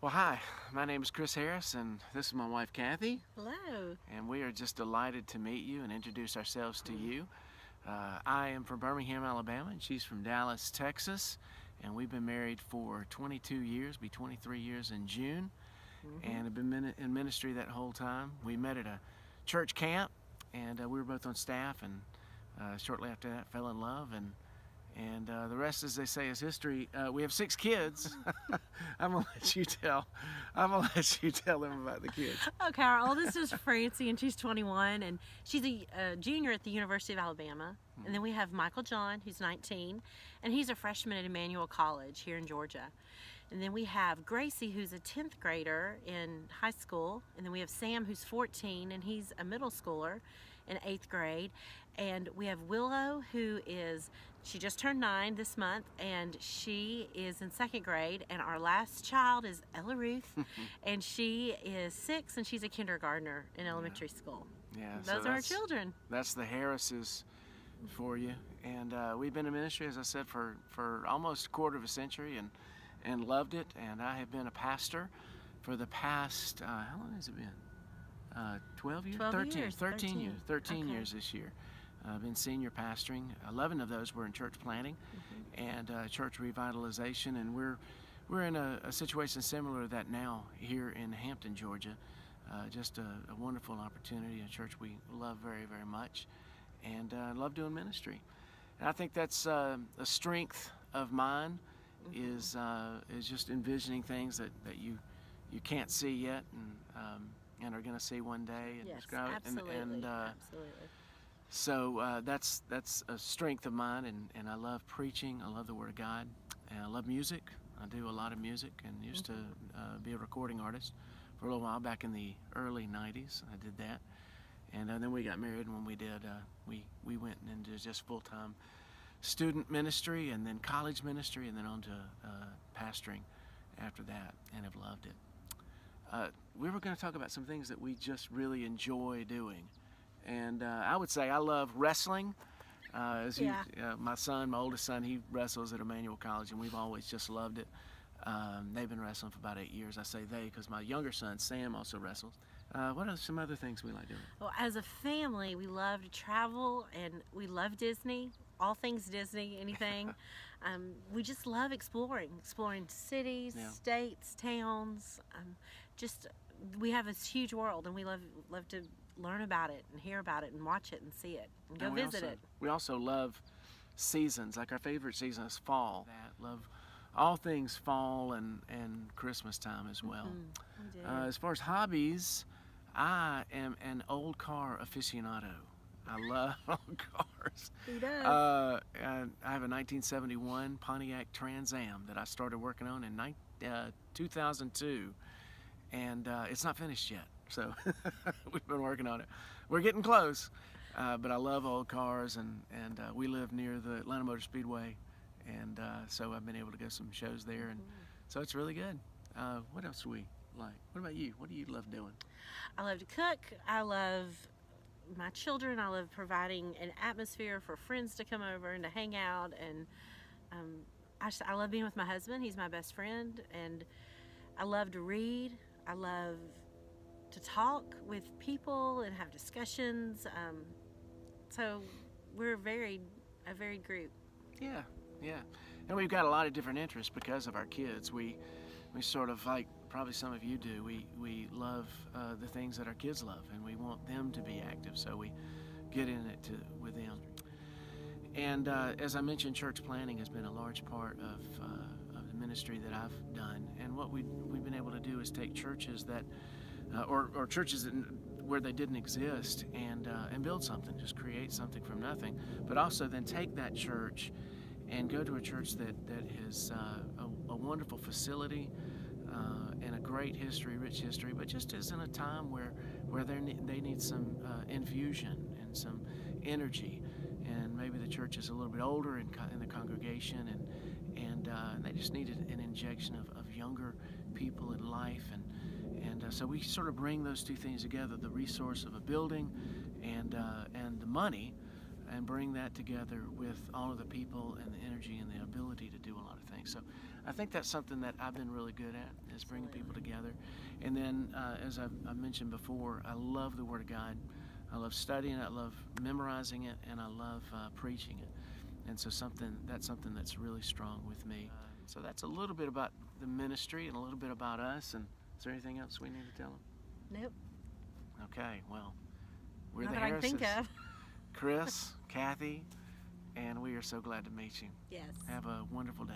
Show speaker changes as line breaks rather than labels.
Well, hi, my name is Chris Harris, and this is my wife Kathy,
Hello.
and we are just delighted to meet you and introduce ourselves to you. I am from Birmingham, Alabama, and she's from Dallas, Texas, and we've been married for 22 years, be 23 years in June, and have been in ministry that whole time. We met at a church camp, and we were both on staff, and shortly after that fell in love, and the rest, as they say, is history. We have 6 kids. I'm gonna let you tell. I'm gonna let you tell them about the kids.
Okay, our oldest is Francie, and she's 21, and she's a junior at the University of Alabama. And then we have Michael John, who's 19, and he's a freshman at Emmanuel College here in Georgia. And then we have Gracie, who's a 10th grader in high school. And then we have Sam, who's 14, and he's a middle schooler in 8th grade. And we have Willow, she just turned 9 this month, and she is in 2nd grade. And our last child is Ella Ruth, and she is 6, and she's a kindergartner in elementary school.
Yeah,
Those are our children.
That's the Harrises for you, and we've been in ministry, as I said, for almost a quarter of a century, and loved it. And I have been a pastor for the past how long has it been? 12 years?
12
13
years.
13 years. 13
Okay.
years this year. I've been senior pastoring. 11 of those were in church planting and church revitalization, and we're in a situation similar to that now here in Hampton, Georgia. Just a wonderful opportunity, a church we love very, very much, and love doing ministry. And I think that's a strength of mine, is just envisioning things that you can't see yet, and are going to see one day, and
Yes,
describe it.
absolutely. Absolutely.
So that's a strength of mine, and I love preaching. I love the Word of God, and I love music. I do a lot of music, and used to be a recording artist for a little while back in the early '90s. I did that, and then we got married. And when we did, we went into just full-time student ministry, and then college ministry, and then on to pastoring after that, and have loved it. We were going to talk about some things that we just really enjoy doing. And I would say I love wrestling.
Yeah.
My oldest son, he wrestles at Emmanuel College, and we've always just loved it. They've been wrestling for about 8 years. I say they because my younger son, Sam, also wrestles. What are some other things we like doing?
Well, as a family, we love to travel, and we love Disney. All things Disney, anything. We just love exploring cities,
Yeah.
states, towns. Just we have this huge world, and we love to learn about it and hear about it and watch it and see it and go
And
visit it.
We also love seasons. Like our favorite season is fall. Love all things fall and Christmas time as well.
We do.
As far as hobbies, I am an old car aficionado. I love old cars.
He does.
And I have a 1971 Pontiac Trans Am that I started working on in 2002, and it's not finished yet. So we've been working on it. We're getting close, but I love old cars, and we live near the Atlanta Motor Speedway, and so I've been able to go some shows there, and so it's really good. What else do we like? What about you? What do you love doing?
I love to cook. I love my children. I love providing an atmosphere for friends to come over and to hang out. And I love being with my husband. He's my best friend. And I love to read. I love to talk with people and have discussions. So we're a varied group.
Yeah, yeah. And we've got a lot of different interests because of our kids. We sort of, like probably some of you do, we love the things that our kids love, and we want them to be active, so we get in it with them. And as I mentioned, church planting has been a large part of the ministry that I've done. And what we've been able to do is take churches that, or churches where they didn't exist, and build something, just create something from nothing. But also then take that church and go to a church that has a wonderful facility and a great history, rich history, but just is in a time where they need some infusion and some energy, and maybe the church is a little bit older in the congregation, and they just needed an injection of younger people in life, and so we sort of bring those two things together: the resource of a building and the money and bring that together with all of the people and the energy and the ability to do a lot of things. So I think that's something that I've been really good at, is bringing people together. And then, as I mentioned before, I love the Word of God. I love studying it, I love memorizing it, and I love preaching it. And so that's something that's really strong with me. So that's a little bit about the ministry and a little bit about us. And is there anything else we need to tell them?
Nope.
Okay, well, we're
Not
the
that I can
Harrises.
think of.
Chris, Kathy, and we are so glad to meet you.
Yes.
Have a wonderful day.